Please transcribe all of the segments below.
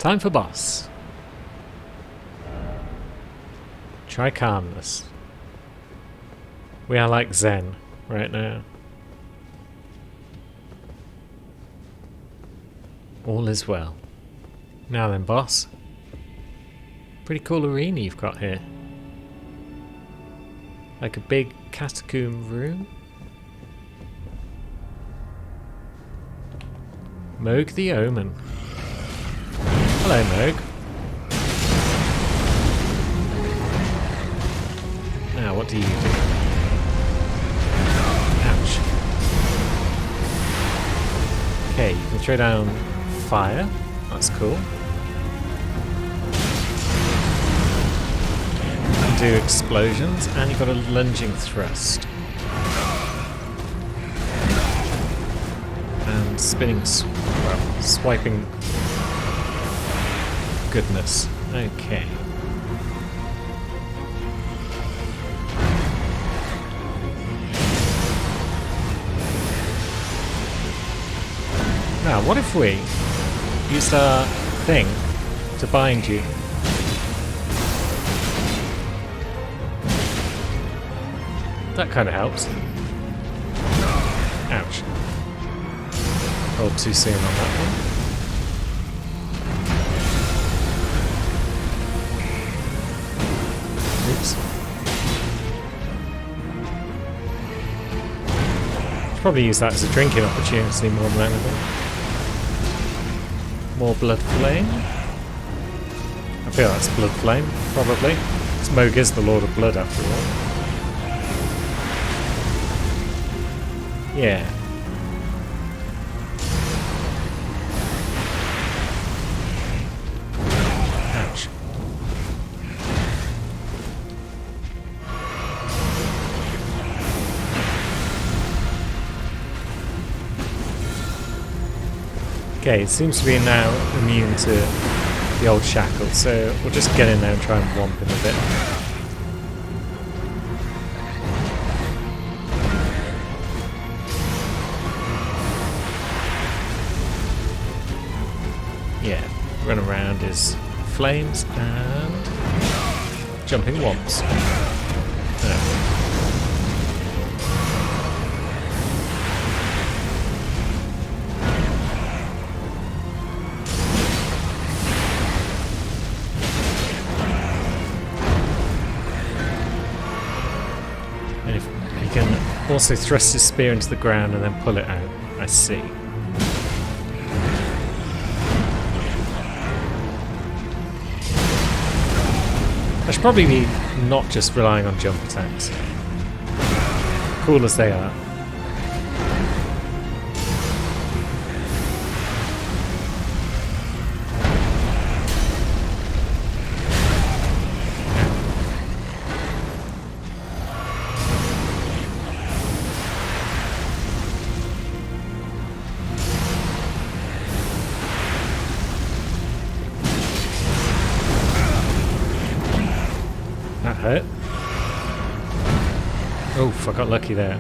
Time for boss. Try calmness. We are like Zen right now. All is well. Now then, boss. Pretty cool arena you've got here. Like a big catacomb room. Moog the Omen. Hello, Moog. Now, what do you do? Ouch. Okay, you can throw down fire. That's cool. And do explosions, and you've got a lunging thrust. And spinning, well, swiping. Goodness. Okay. Now, what if we used our thing to bind you? That kind of helps. Ouch. Oh, too soon on that one. Oops. Should probably use that as a drinking opportunity more than anything. More blood flame. I feel that's blood flame, probably. Smoke is the Lord of Blood after all. Yeah. Ouch. Okay, it seems to be now immune to the old shackle, so we'll just get in there and try and whomp him a bit. Yeah, run around his flames and jumping whomps. Oh. And if he can also thrust his spear into the ground and then pull it out. I see. I should probably be not just relying on jump attacks. Cool as they are. That hurt. Oof, I got lucky there.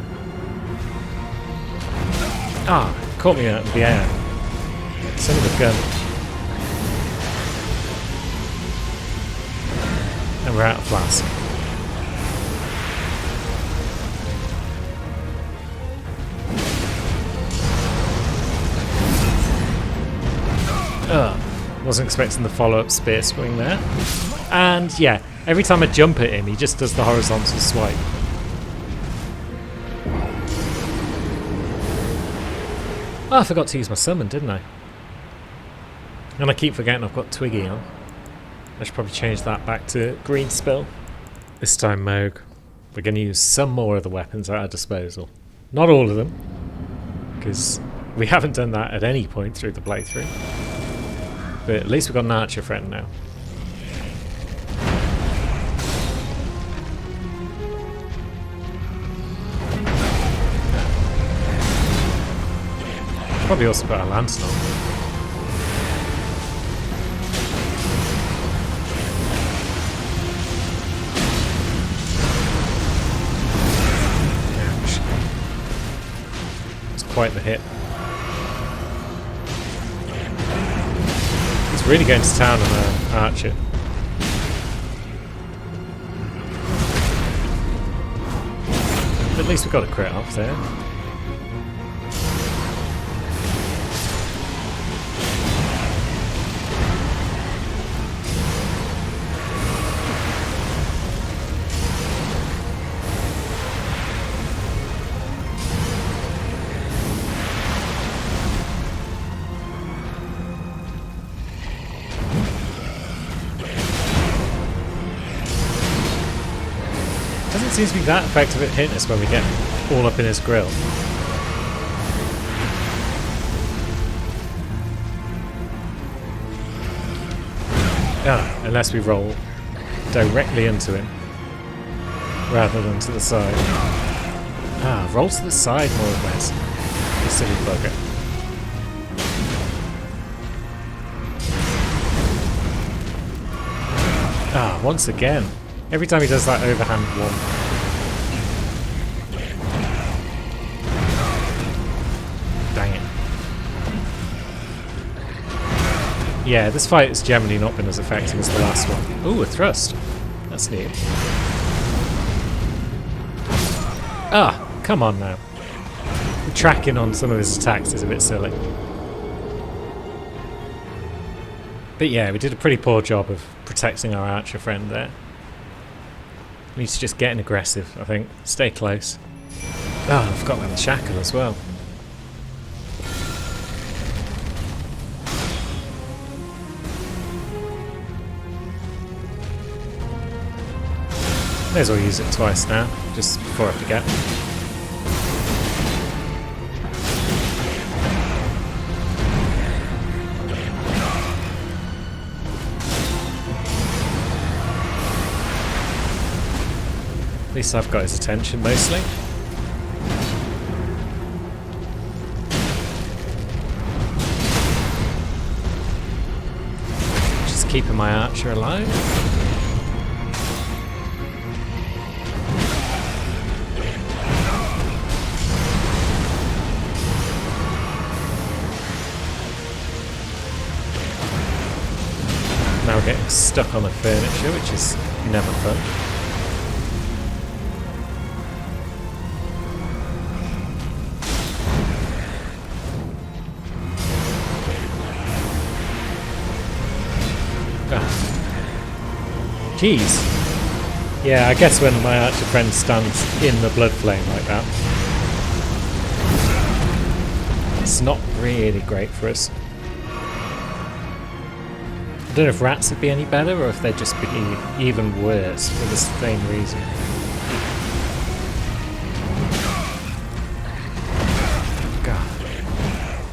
Ah, caught me out of the air. Son of a gun. And we're out of flask. Wasn't expecting the follow-up spear swing there. And yeah, every time I jump at him, he just does the horizontal swipe. Oh, I forgot to use my summon, didn't I? And I keep forgetting I've got Twiggy on. I should probably change that back to green spell. This time, Moog, we're going to use some more of the weapons at our disposal. Not all of them, because we haven't done that at any point through the playthrough. But at least we've got an archer friend now. Probably also got a lance now. Ouch. It's quite the hit. He's It's really going to town on Archer. At least we got a crit off there. Doesn't seem to be that effective at hitting us when we get all up in his grill. Unless we roll directly into him rather than to the side. Roll to the side more or less. You silly bugger. Once again. Every time he does that overhand one. Dang it. Yeah, this fight has generally not been as effective as the last one. Ooh, a thrust. That's neat. Come on now. The tracking on some of his attacks is a bit silly. But yeah, we did a pretty poor job of protecting our archer friend there. Needs to just getting aggressive, I think. Stay close. I forgot about the shackle as well. May as well use it twice now, just before I forget. At least I've got his attention mostly. Just keeping my archer alive. Now we're getting stuck on the furniture, which is never fun. Jeez. Yeah, I guess when my archer friend stands in the blood flame like that, it's not really great for us. I don't know if rats would be any better or if they'd just be even worse for the same reason. God.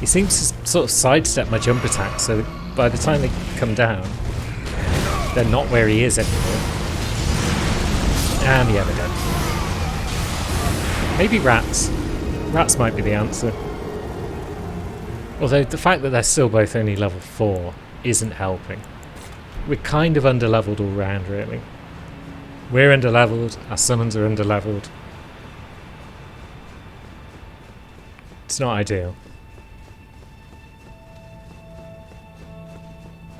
He seems to sort of sidestep my jump attack, so by the time they come down, they're not where he is anymore. And yeah, they're dead. Maybe rats. Rats might be the answer. Although the fact that they're still both only level 4 isn't helping. We're kind of underleveled all round, really. We're underleveled, our summons are underleveled. It's not ideal.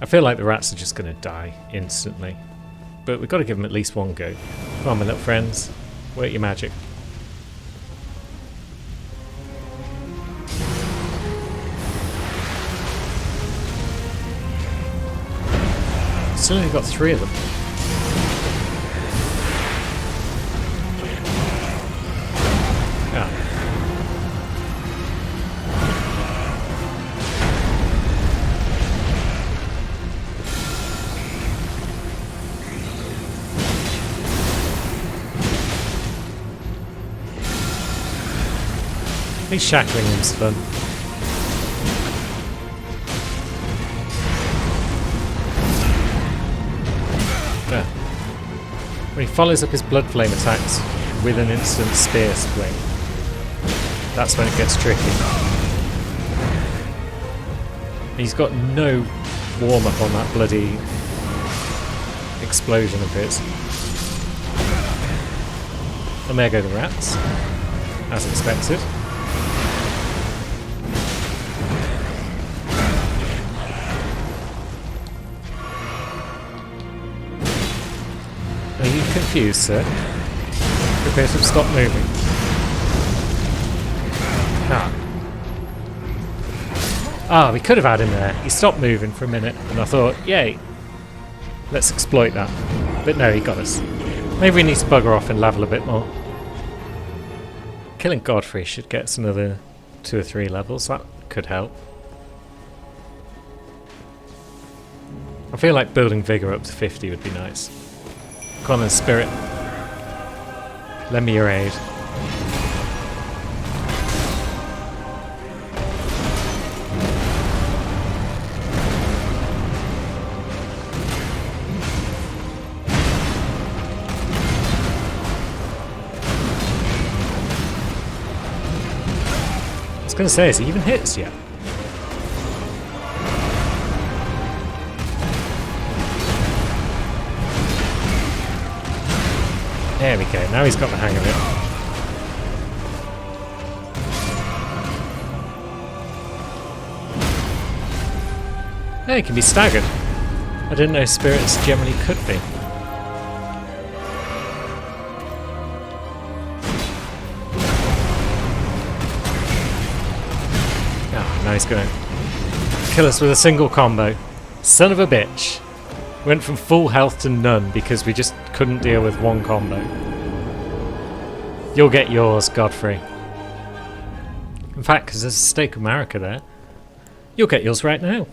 I feel like the rats are just going to die instantly. But we've got to give them at least one go. Come on, my little friends. Work your magic. Still only got 3 of them. I think shackling him's fun. Yeah. When he follows up his blood flame attacks with an instant spear swing, that's when it gets tricky. He's got no warm up on that bloody explosion of his. And there go the rats, as expected. Are you confused, sir? You appear to have stopped moving. We could have had him there. He stopped moving for a minute, and I thought, yay, let's exploit that. But no, he got us. Maybe we need to bugger off and level a bit more. Killing Godfrey should get us another 2 or 3 levels. That could help. I feel like building Vigor up to 50 would be nice. Come on then, Spirit. Lend me your aid. I was going to say, has he even hit us yet? There we go, now he's got the hang of it. Yeah, he can be staggered. I didn't know spirits generally could be. Now he's going to kill us with a single combo. Son of a bitch. Went from full health to none because we just couldn't deal with one combo. You'll get yours, Godfrey. In fact, because there's a stake of Marika there, you'll get yours right now.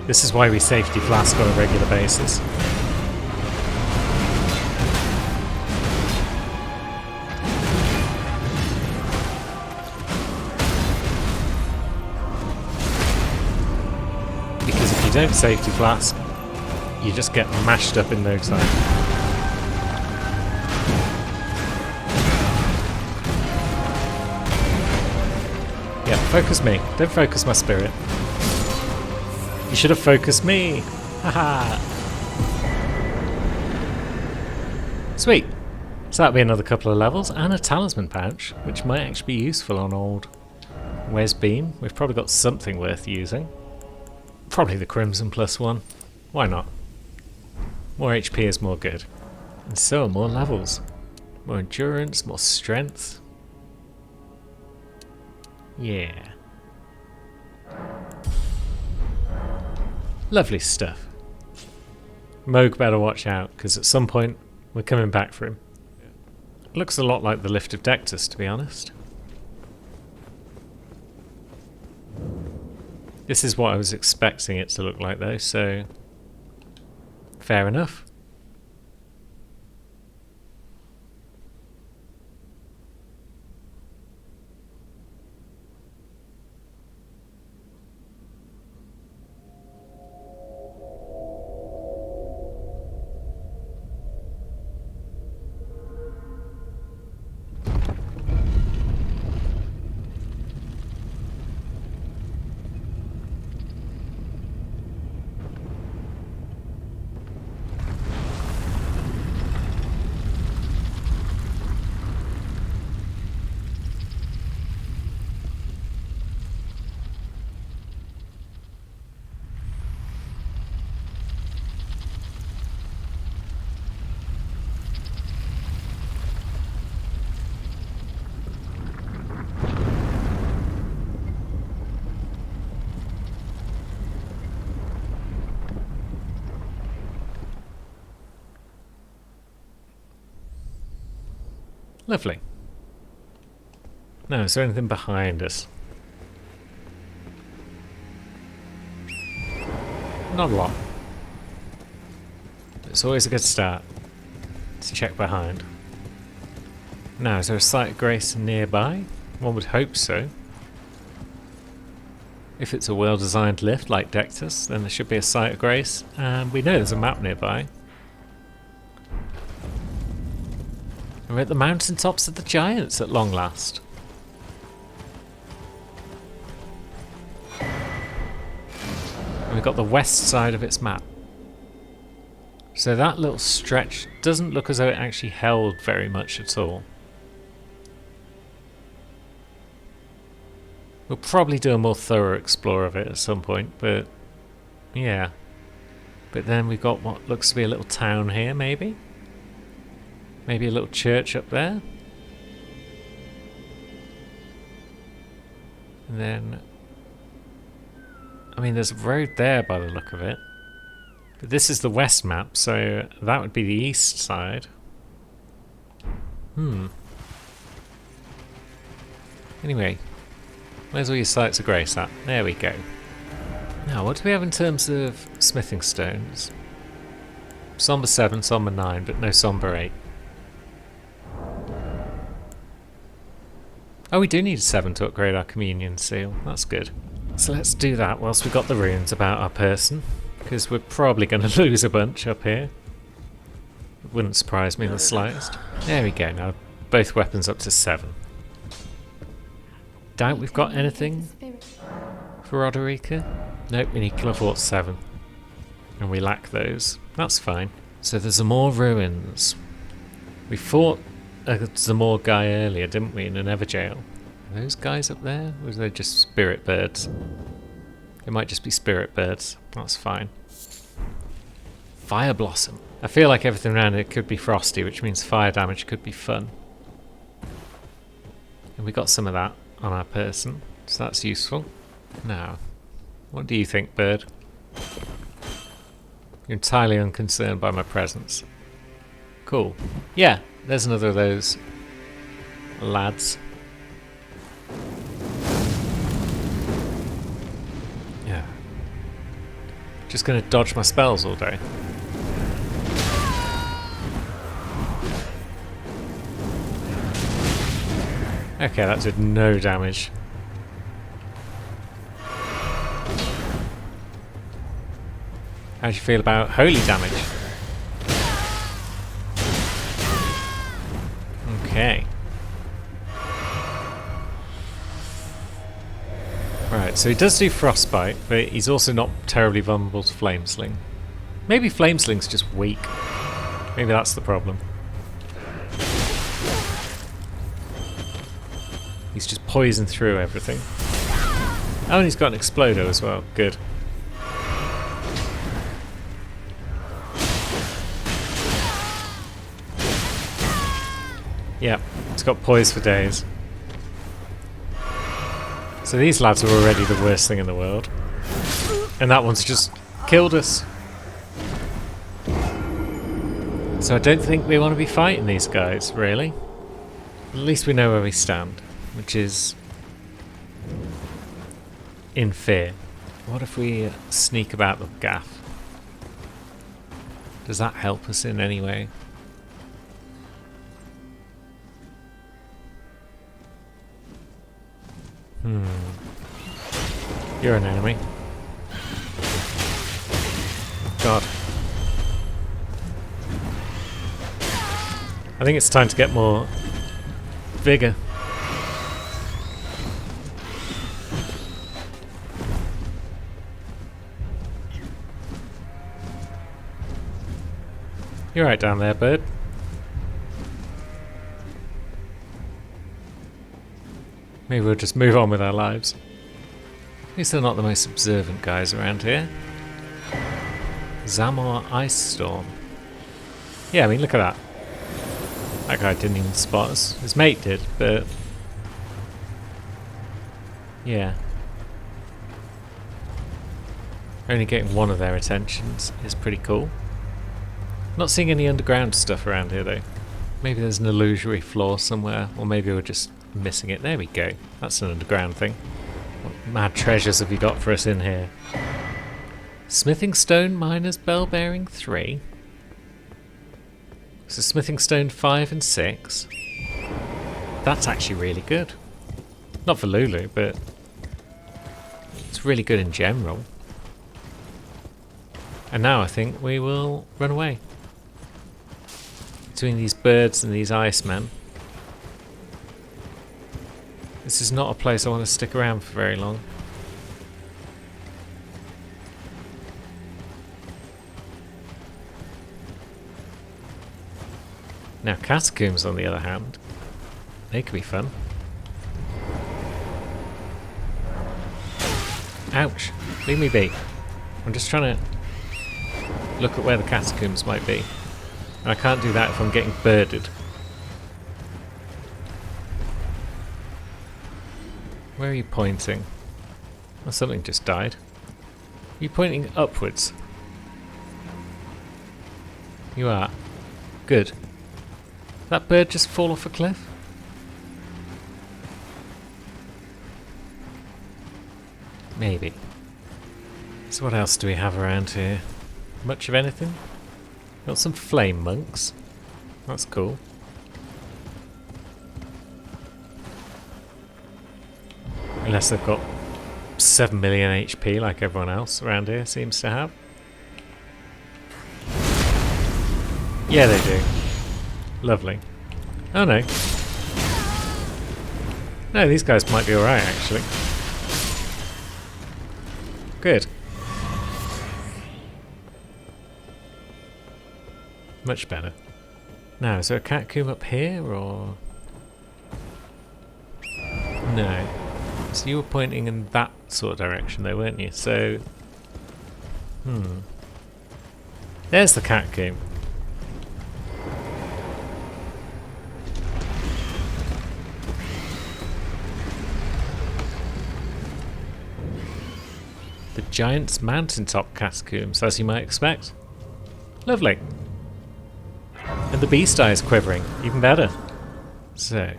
This is why we safety flask on a regular basis. Because if you don't safety flask, you just get mashed up in no time. Yeah, focus me. Don't focus my spirit. You should have focused me! Haha! Sweet! So that'll be another couple of levels and a talisman pouch, which might actually be useful on old Wes Beam. We've probably got something worth using. Probably the Crimson +1. Why not? More HP is more good. And so are more levels. More endurance, more strength. Yeah. Lovely stuff. Mohg better watch out, because at some point we're coming back for him. Looks a lot like the Lift of Dectus, to be honest. This is what I was expecting it to look like though, so fair enough. Lovely. Now, is there anything behind us? Not a lot. It's always a good start to check behind. Now, is there a site of grace nearby? One would hope so. If it's a well-designed lift like Dectus, then there should be a site of grace, and we know there's a map nearby. We're at the mountaintops of the Giants at long last. And we've got the west side of its map. So that little stretch doesn't look as though it actually held very much at all. We'll probably do a more thorough explore of it at some point, but yeah. But then we've got what looks to be a little town here, maybe? Maybe a little church up there? And then... I mean, there's a road there by the look of it. But this is the west map, so that would be the east side. Anyway, where's all your sites of grace at? There we go. Now, what do we have in terms of smithing stones? Somber 7, Somber 9, but no Somber 8. Oh, we do need a 7 to upgrade our communion seal. That's good. So let's do that whilst we've got the runes about our person, because we're probably going to lose a bunch up here. It wouldn't surprise me in the slightest. There we go, now both weapons up to 7. Doubt we've got anything for Roderica. Nope, we need Clavort 7. And we lack those. That's fine. So the Zamor ruins. We fought a Zamor guy earlier, didn't we, in an Everjail? Are those guys up there? Or are they just spirit birds? They might just be spirit birds. That's fine. Fire Blossom. I feel like everything around it could be frosty, which means fire damage could be fun. And we got some of that on our person, so that's useful. Now, what do you think, bird? You're entirely unconcerned by my presence. Cool. Yeah, there's another of those lads. Yeah. Just gonna dodge my spells all day. Okay, that did no damage. How do you feel about holy damage? Okay. Right, so he does do frostbite, but he's also not terribly vulnerable to flamesling. Maybe flamesling's just weak. Maybe that's the problem. He's just poisoned through everything. Oh, and he's got an Explodo as well. Good. Yep, it's got poise for days. So these lads are already the worst thing in the world. And that one's just killed us. So I don't think we want to be fighting these guys, really. At least we know where we stand, which is in fear. What if we sneak about the gaff? Does that help us in any way? You're an enemy. God. I think it's time to get more vigor. You're right down there, bird. Maybe we'll just move on with our lives. At least they're not the most observant guys around here. Zamor Ice Storm. Yeah, I mean, look at that. That guy didn't even spot us. His mate did, but... yeah. Only getting one of their attentions is pretty cool. Not seeing any underground stuff around here, though. Maybe there's an illusory floor somewhere, or maybe we're just missing it. There we go. That's an underground thing. What mad treasures have you got for us in here? Smithing Stone Miner's Bell Bearing 3. So Smithing Stone 5 and 6. That's actually really good. Not for Lulu, but it's really good in general. And now I think we will run away. Between these birds and these icemen. This is not a place I want to stick around for very long. Now catacombs, on the other hand, they could be fun. Ouch! Leave me be. I'm just trying to look at where the catacombs might be. And I can't do that if I'm getting birded. Where are you pointing? Oh, something just died. Are you pointing upwards? You are. Good. Did that bird just fall off a cliff? Maybe. So what else do we have around here? Much of anything? Got some flame monks. That's cool. Unless they've got 7 million HP like everyone else around here seems to have. Yeah, they do. Lovely. Oh no. No, these guys might be alright actually. Good. Much better. Now, is there a catacomb up here or... No. So you were pointing in that sort of direction though, weren't you? So... There's the catacomb. The Giant's Mountaintop Catacombs, as you might expect. Lovely. And the beast eye is quivering, even better. So,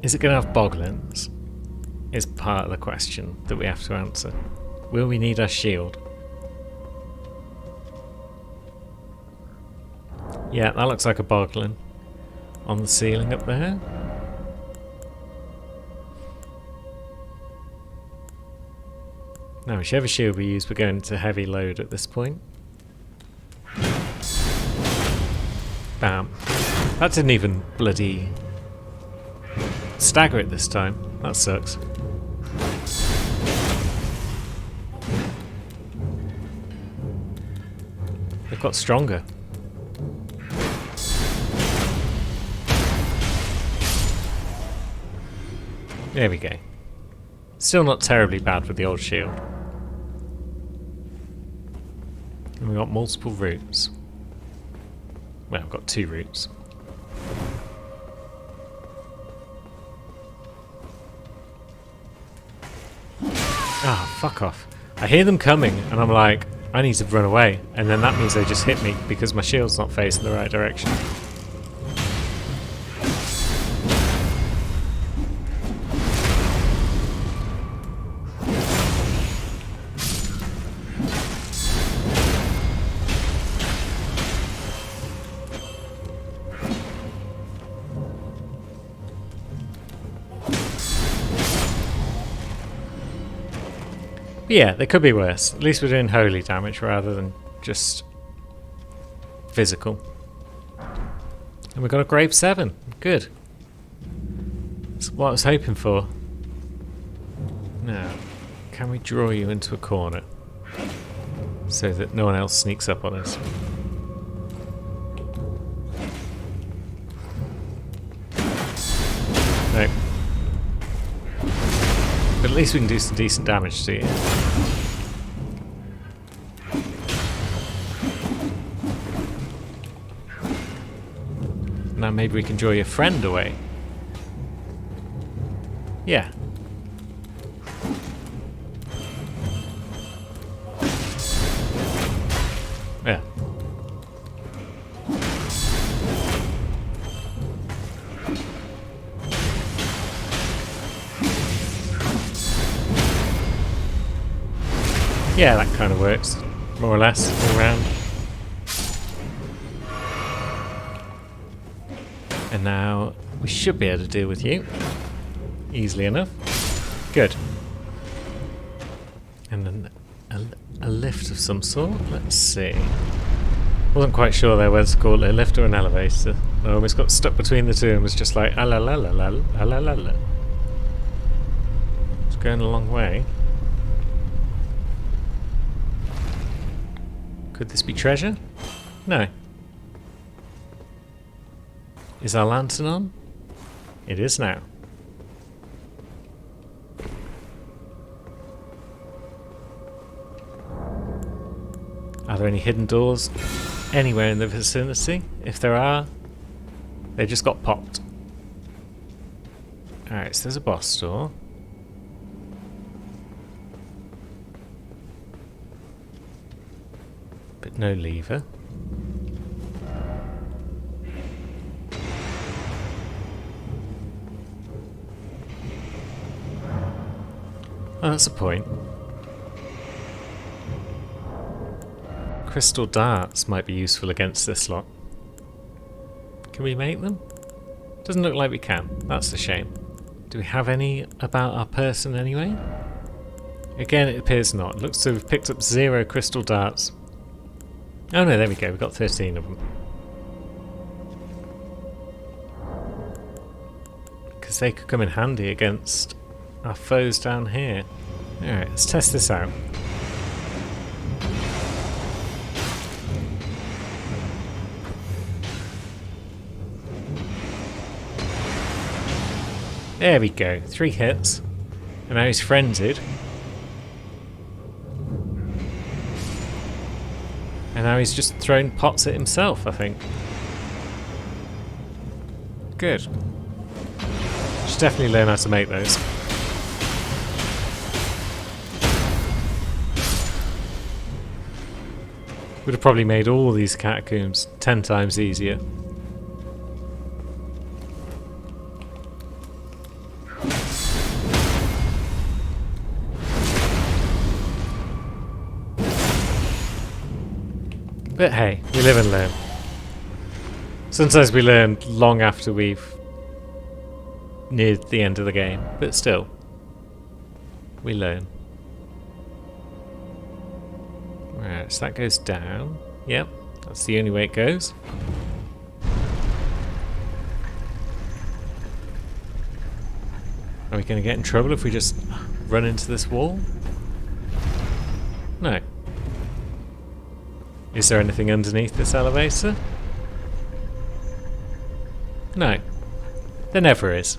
is it going to have boglins? Is part of the question that we have to answer. Will we need our shield? Yeah, that looks like a boglin on the ceiling up there. Now, whichever shield we use, we're going to heavy load at this point. Bam. That didn't even bloody stagger it this time. That sucks. They've got stronger. There we go. Still not terribly bad with the old shield. And we've got multiple routes. Well, I've got 2 routes. Ah, fuck off. I hear them coming and I'm like, I need to run away. And then that means they just hit me because my shield's not facing the right direction. But yeah, they could be worse. At least we're doing holy damage rather than just physical. And we've got a grave 7. Good. That's what I was hoping for. Now, can we draw you into a corner so that no one else sneaks up on us? No. But at least we can do some decent damage to you. Now maybe we can draw your friend away. Yeah. Yeah. Yeah, that kind of works, more or less, all round. And now we should be able to deal with you easily enough. Good. And then a lift of some sort. Let's see. Wasn't quite sure there whether to call it a lift or an elevator. I almost got stuck between the two and was just like, ah la la la la la la la la. It's going a long way. Could this be treasure? No. Is our lantern on? It is now. Are there any hidden doors anywhere in the vicinity? If there are, they just got popped. Alright, so there's a boss door. But no lever. Oh, that's a point. Crystal darts might be useful against this lot. Can we make them? Doesn't look like we can. That's a shame. Do we have any about our person anyway? Again, it appears not. It looks to have picked up 0 crystal darts. Oh no, there we go. We've got 13 of them. Because they could come in handy against our foes down here. Alright, let's test this out. There we go, 3 hits. And now he's frenzied. And now he's just throwing pots at himself, I think. Good. Should definitely learn how to make those. Would have probably made all these catacombs 10 times easier. But hey, we live and learn. Sometimes we learn long after we've neared the end of the game, but still, we learn. Right, so that goes down. Yep, that's the only way it goes. Are we going to get in trouble if we just run into this wall? No. Is there anything underneath this elevator? No. There never is.